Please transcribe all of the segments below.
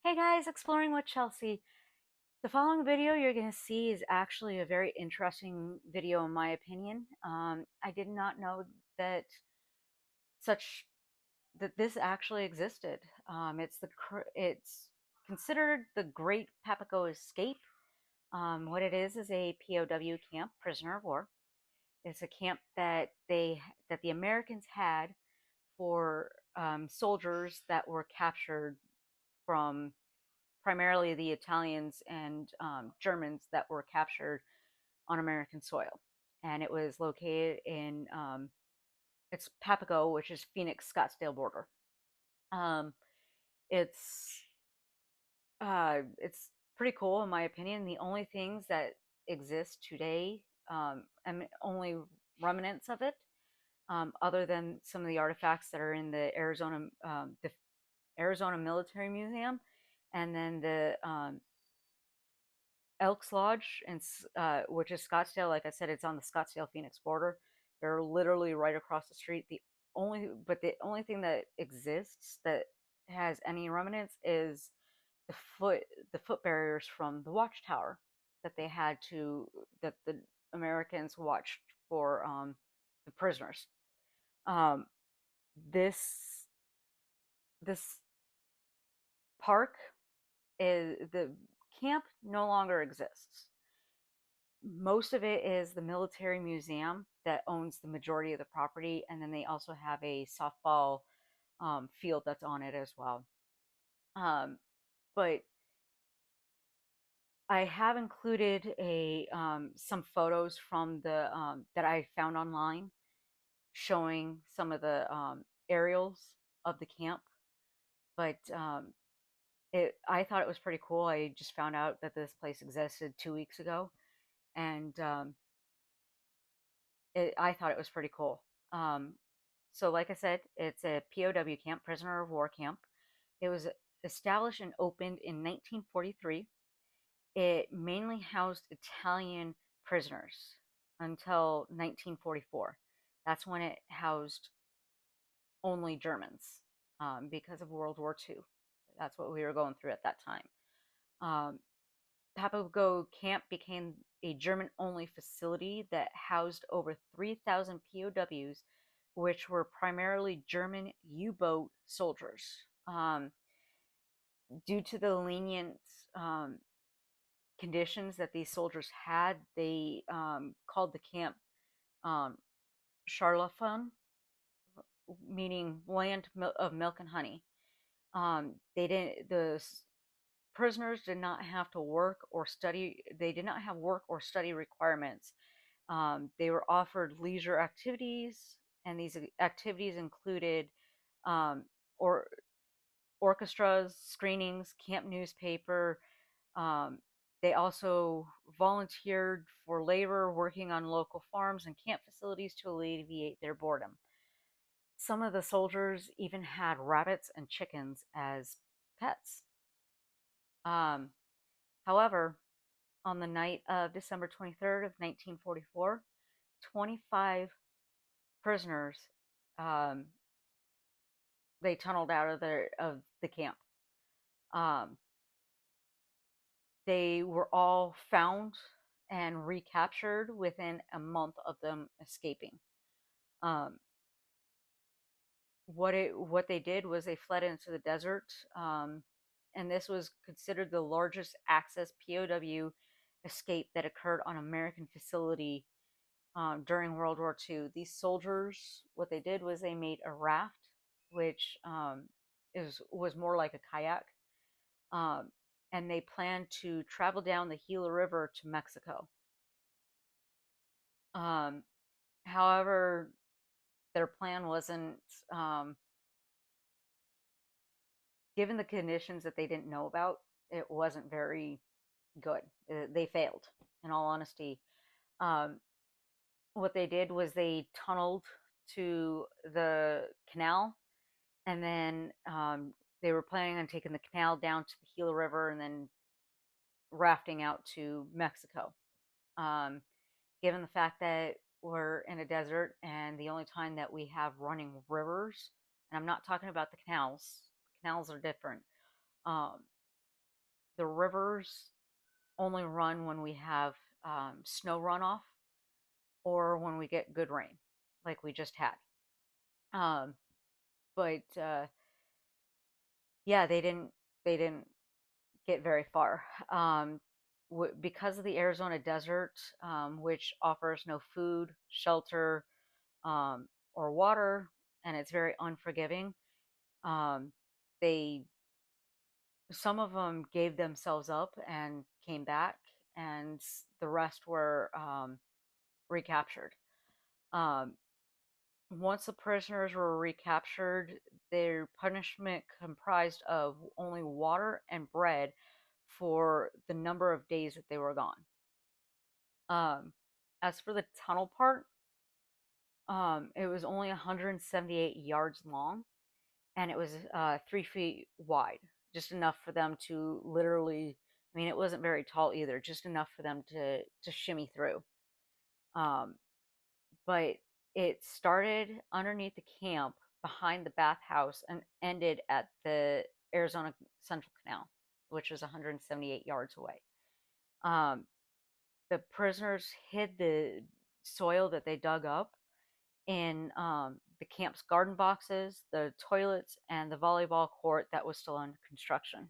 Hey guys, Exploring with Chelsea. The following video you're going to see is actually a very interesting video in my opinion. I did not know that such that this actually existed. It's considered the Great Papago Escape. What it is a POW camp, prisoner of war. It's a camp that the Americans had for soldiers that were captured from primarily the Italians and Germans that were captured on American soil. And it was located in it's Papago, which is Phoenix Scottsdale border. Um, it's it's pretty cool in my opinion. The only things that exist today, and only remnants of it, other than some of the artifacts that are in the Arizona Military Museum, and then the Elks Lodge, and which is Scottsdale. Like I said, it's on the Scottsdale Phoenix border. They're literally right across the street. The only thing that exists that has any remnants is the foot barriers from the watchtower that they had to that the Americans watched for the prisoners. Um, this this park is the camp no longer exists. Most of it is the military museum that owns the majority of the property, and then they also have a softball field that's on it as well. Um, but I have included a some photos from the that I found online showing some of the aerials of the camp. But I thought it was pretty cool. I just found out that this place existed 2 weeks ago, and I thought it was pretty cool. Um, so, like I said, it's a POW camp, prisoner of war camp. It was established and opened in 1943. It mainly housed Italian prisoners until 1944. That's when it housed only Germans because of World War II. That's what we were going through at that time. Um, Papago Camp became a German only facility that housed over 3,000 POWs, which were primarily German U boat soldiers. Due to the lenient um, conditions that these soldiers had, they called the camp um, Charlafon, meaning land of milk and honey. They didn't. The prisoners did not have to work or study. They did not have work or study requirements. They were offered leisure activities, and these activities included um, or orchestras, screenings, camp newspaper. Um, they also volunteered for labor working on local farms and camp facilities to alleviate their boredom. Some of the soldiers even had rabbits and chickens as pets. Um, However, on the night of December 23rd of 1944, 25 prisoners um, they tunneled out of the camp. Um, they were all found and recaptured within a month of them escaping. Um, what they did was they fled into the desert, and this was considered the largest access POW escape that occurred on American facility during World War II. These soldiers, what they did was they made a raft, which was more like a kayak, um, and they planned to travel down the Gila River to Mexico. Um, However, their plan wasn't, um, given the conditions that they didn't know about, it wasn't very good. They failed, in all honesty. Um, what they did was they tunneled to the canal, and then they were planning on taking the canal down to the Gila River and then rafting out to Mexico. Um, Given the fact that we're in a desert and the only time that we have running rivers, and I'm not talking about the canals are different. Um, the rivers only run when we have snow runoff or when we get good rain, like we just had. Um, but yeah, they didn't get very far because of the Arizona desert, which offers no food, shelter, or water, and it's very unforgiving. Um, they Some of them gave themselves up and came back, and the rest were recaptured. Um, Once the prisoners were recaptured, their punishment comprised of only water and bread for the number of days that they were gone. Um, as for the tunnel part, it was only 178 yards long, and it was 3 feet wide, just enough for them to literally. I mean, it wasn't very tall either, just enough for them to shimmy through. Um, but it started underneath the camp behind the bathhouse and ended at the Arizona Central Canal, which was 178 yards away. Um, the prisoners hid the soil that they dug up in the camp's garden boxes, the toilets, and the volleyball court that was still under construction.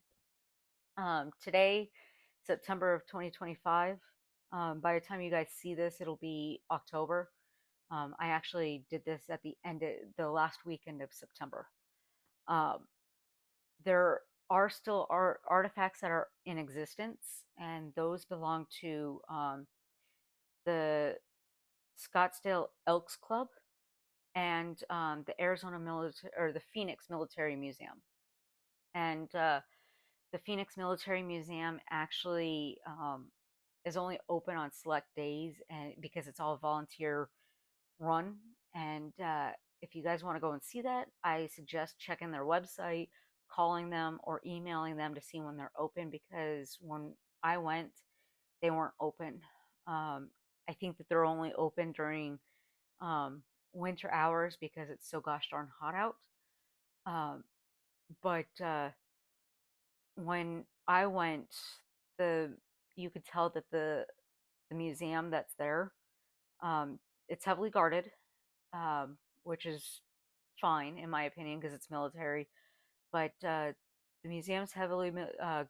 Today, September of 2025, by the time you guys see this, it'll be October. I actually did this at the end of the last weekend of September. Um, there are still artifacts that are in existence, and those belong to the Scottsdale Elks Club and the Arizona Military or the Phoenix Military Museum. And the Phoenix Military Museum actually is only open on select days, and because it's all volunteer run. And if you guys want to go and see that, I suggest checking their website, calling them, or emailing them to see when they're open. Because when I went, they weren't open. I think that they're only open during winter hours because it's so gosh darn hot out. Um, but when I went, the you could tell that the museum that's there, um, it's heavily guarded, which is fine in my opinion because it's military. But the museum's heavily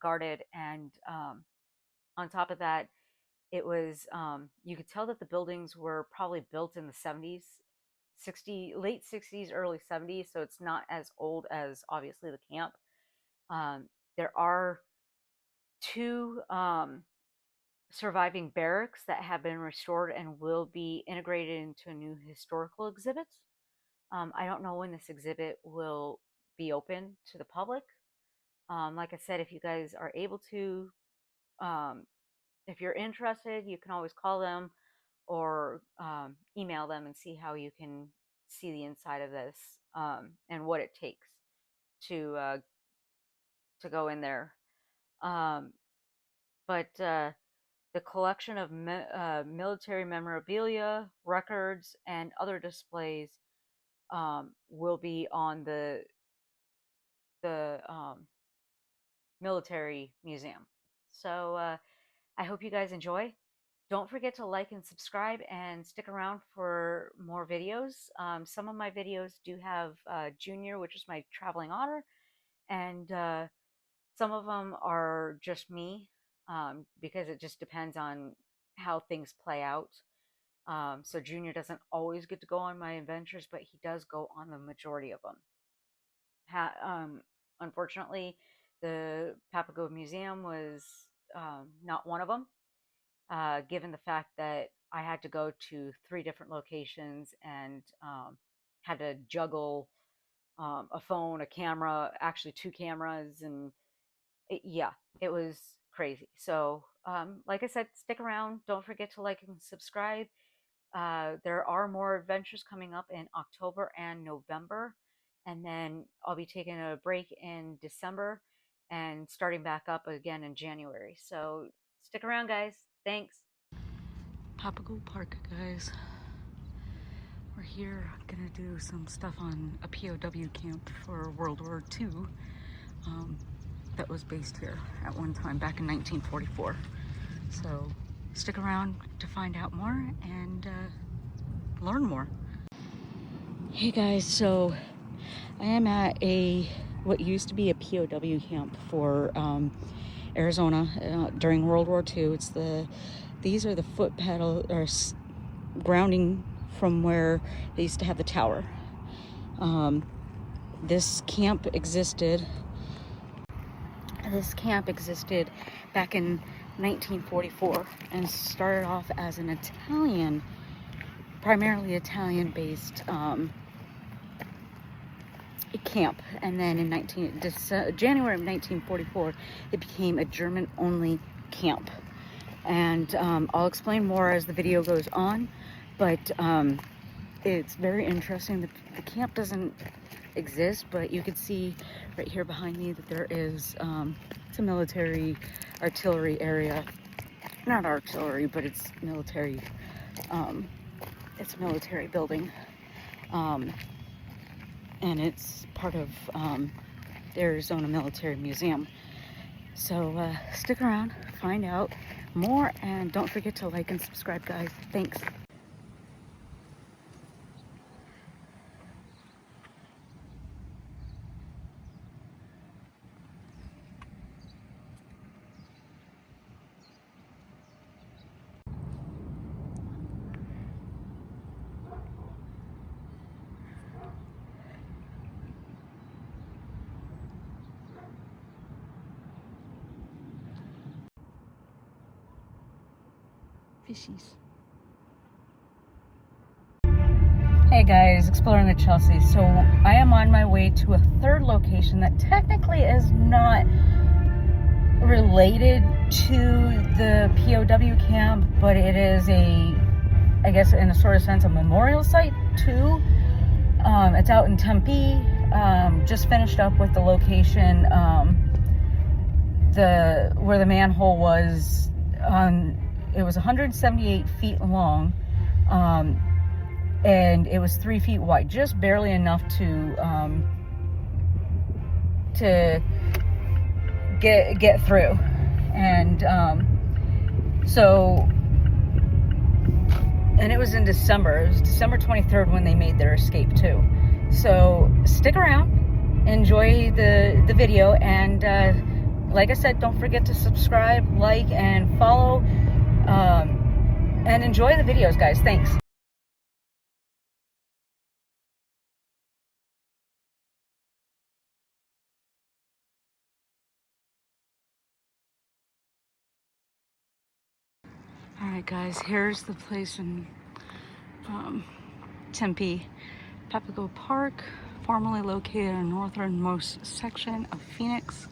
guarded, and on top of that, it was you could tell that the buildings were probably built in the 70s, late 60s, early 70s, so it's not as old as obviously the camp. Um, there are two surviving barracks that have been restored and will be integrated into a new historical exhibit. I don't know when this exhibit will be open to the public. Like I said, if you guys are able to, um, if you're interested, you can always call them or email them and see how you can see the inside of this, and what it takes to go in there. Um, but the collection of military memorabilia, records, and other displays will be on the military museum. So I hope you guys enjoy. Don't forget to like and subscribe and stick around for more videos. Some of my videos do have Junior, which is my traveling otter, and some of them are just me, because it just depends on how things play out. So Junior doesn't always get to go on my adventures, but he does go on the majority of them. Unfortunately, the Papago Museum was not one of them, given the fact that I had to go to 3 different locations and had to juggle a phone, a camera, actually 2 cameras, and yeah, it was crazy. So, like I said, stick around. Don't forget to like and subscribe. There are more adventures coming up in October and November, and then I'll be taking a break in December and starting back up again in January. So stick around, guys. Thanks. Papago Park, guys. We're here gonna do some stuff on a POW camp for World War II. that was based here at one time back in 1944. So stick around to find out more and learn more. Hey guys, so I am at what used to be a POW camp for Arizona during World War II. These are the foot pedal or grounding from where they used to have the tower. This camp existed back in 1944 and started off as an primarily Italian-based camp, and then in January of 1944 it became a German-only camp, and I'll explain more as the video goes on, but it's very interesting. The camp doesn't exist, but you can see right here behind me that there is it's a military artillery area. Not artillery, but it's military. It's a military building, and it's part of the Arizona Military Museum. So stick around, find out more, and don't forget to like and subscribe, guys. Thanks. Fishies. Hey guys, exploring the Chelsea. So I am on my way to a third location that technically is not related to the POW camp, but it is I guess in a sort of sense, a memorial site too. It's out in Tempe. Just finished up with the location, where the manhole was. It was 178 feet long, and it was 3 feet wide, just barely enough to get through. And and it was in December. It was December 23rd when they made their escape too. So stick around, enjoy the video, and like I said, don't forget to subscribe, like, and follow, and enjoy the videos, guys. Thanks. Alright guys, here's the place in Tempe. Papago Park, formerly located in the northernmost section of Phoenix.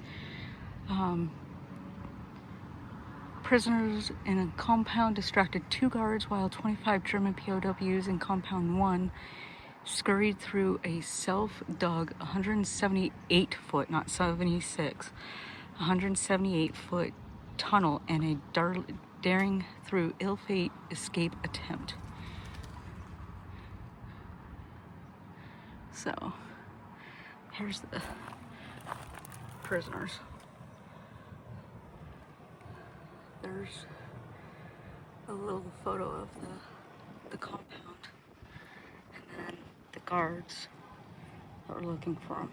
Prisoners in a compound distracted 2 guards while 25 German POWs in compound 1 scurried through a self-dug 178-foot, not 76, 178-foot tunnel in a daring through ill-fate escape attempt. So, here's the prisoners. There's a little photo of the compound, and then the guards that were looking for them.